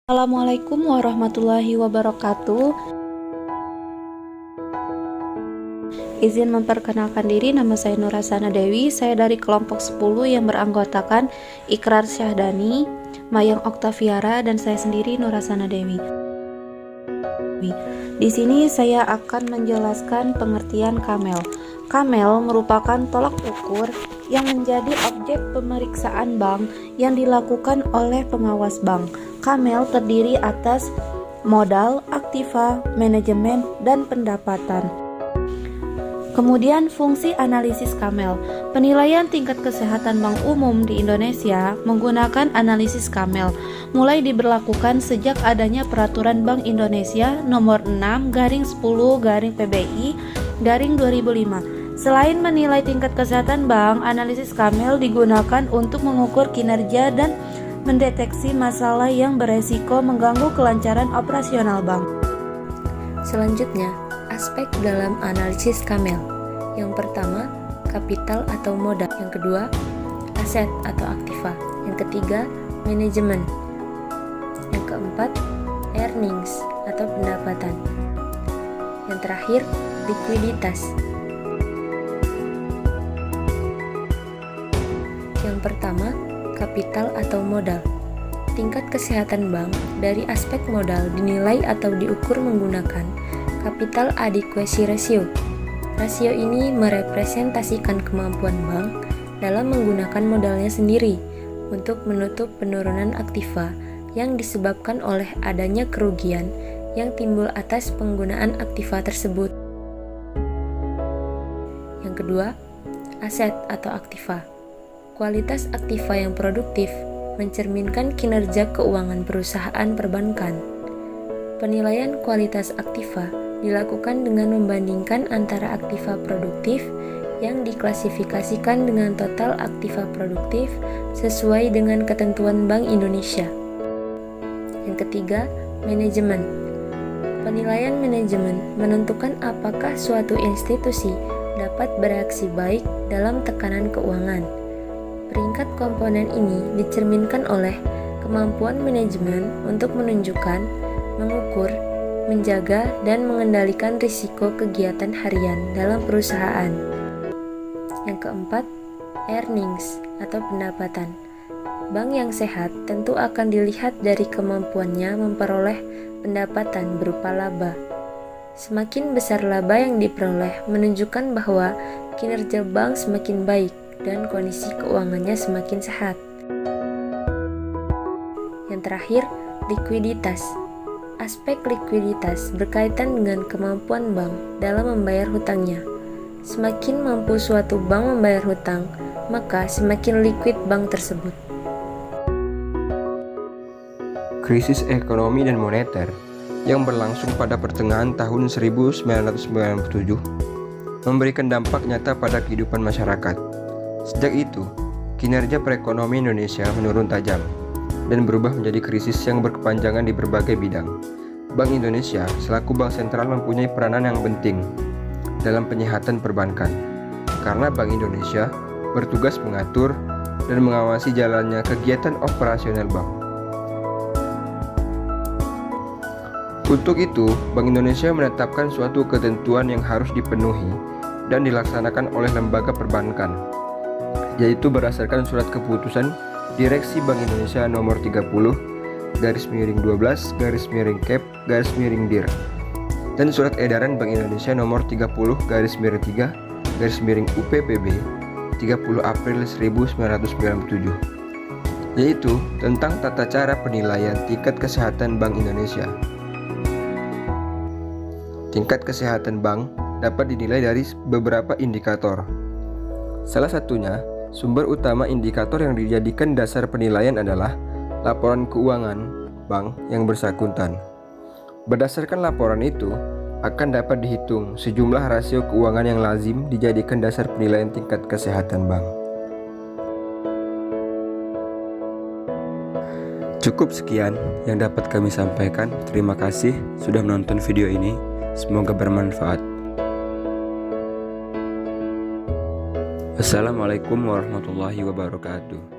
Assalamualaikum warahmatullahi wabarakatuh. Izin memperkenalkan diri, nama saya Nurhasana Dewi. Saya dari kelompok 10 yang beranggotakan Ikrar Syahdani, Mayang Oktaviara, dan saya sendiri Nurhasana Dewi. Di sini saya akan menjelaskan pengertian kamel. Kamel merupakan tolak ukur yang menjadi objek pemeriksaan bank yang dilakukan oleh pengawas bank. Kamel terdiri atas modal, aktiva, manajemen, dan pendapatan. Kemudian fungsi analisis kamel. Penilaian tingkat kesehatan bank umum di Indonesia menggunakan analisis kamel mulai diberlakukan sejak adanya Peraturan Bank Indonesia Nomor 6/10/PBI/2005. Selain menilai tingkat kesehatan bank, analisis kamel digunakan untuk mengukur kinerja dan mendeteksi masalah yang beresiko mengganggu kelancaran operasional bank. Selanjutnya, aspek dalam analisis kamel. Yang pertama, kapital atau modal. Yang kedua, aset atau aktiva. Yang ketiga, manajemen. Yang keempat, earnings atau pendapatan. Yang terakhir, likuiditas. Yang pertama, kapital atau modal. Tingkat kesehatan bank dari aspek modal dinilai atau diukur menggunakan capital adequacy ratio. Rasio ini merepresentasikan kemampuan bank dalam menggunakan modalnya sendiri untuk menutup penurunan aktiva yang disebabkan oleh adanya kerugian yang timbul atas penggunaan aktiva tersebut. Yang kedua, aset atau aktiva. Kualitas aktiva yang produktif mencerminkan kinerja keuangan perusahaan perbankan. Penilaian kualitas aktiva dilakukan dengan membandingkan antara aktiva produktif yang diklasifikasikan dengan total aktiva produktif sesuai dengan ketentuan Bank Indonesia. Yang ketiga, manajemen. Penilaian manajemen menentukan apakah suatu institusi dapat bereaksi baik dalam tekanan keuangan. Peringkat komponen ini dicerminkan oleh kemampuan manajemen untuk menunjukkan, mengukur, menjaga, dan mengendalikan risiko kegiatan harian dalam perusahaan. Yang keempat, earnings atau pendapatan. Bank yang sehat tentu akan dilihat dari kemampuannya memperoleh pendapatan berupa laba. Semakin besar laba yang diperoleh menunjukkan bahwa kinerja bank semakin baik dan kondisi keuangannya semakin sehat. Yang terakhir, likuiditas. Aspek likuiditas berkaitan dengan kemampuan bank dalam membayar hutangnya. Semakin mampu suatu bank membayar hutang, maka semakin liquid bank tersebut. Krisis ekonomi dan moneter yang berlangsung pada pertengahan tahun 1997 memberikan dampak nyata pada kehidupan masyarakat. Sejak itu, kinerja perekonomian Indonesia menurun tajam dan berubah menjadi krisis yang berkepanjangan di berbagai bidang. Bank Indonesia selaku bank sentral mempunyai peranan yang penting dalam penyehatan perbankan, karena Bank Indonesia bertugas mengatur dan mengawasi jalannya kegiatan operasional bank. Untuk itu, Bank Indonesia menetapkan suatu ketentuan yang harus dipenuhi dan dilaksanakan oleh lembaga perbankan, yaitu berdasarkan surat keputusan Direksi Bank Indonesia nomor 30/12/Kep/Dir dan surat edaran Bank Indonesia nomor 30/3/UPPB 30 April 1997, yaitu tentang tata cara penilaian tingkat kesehatan Bank Indonesia. Tingkat kesehatan bank dapat dinilai dari beberapa indikator. Salah satunya, sumber utama indikator yang dijadikan dasar penilaian adalah laporan keuangan bank yang bersangkutan. Berdasarkan laporan itu, akan dapat dihitung sejumlah rasio keuangan yang lazim dijadikan dasar penilaian tingkat kesehatan bank. Cukup sekian yang dapat kami sampaikan. Terima kasih sudah menonton video ini. Semoga bermanfaat. Assalamualaikum warahmatullahi wabarakatuh.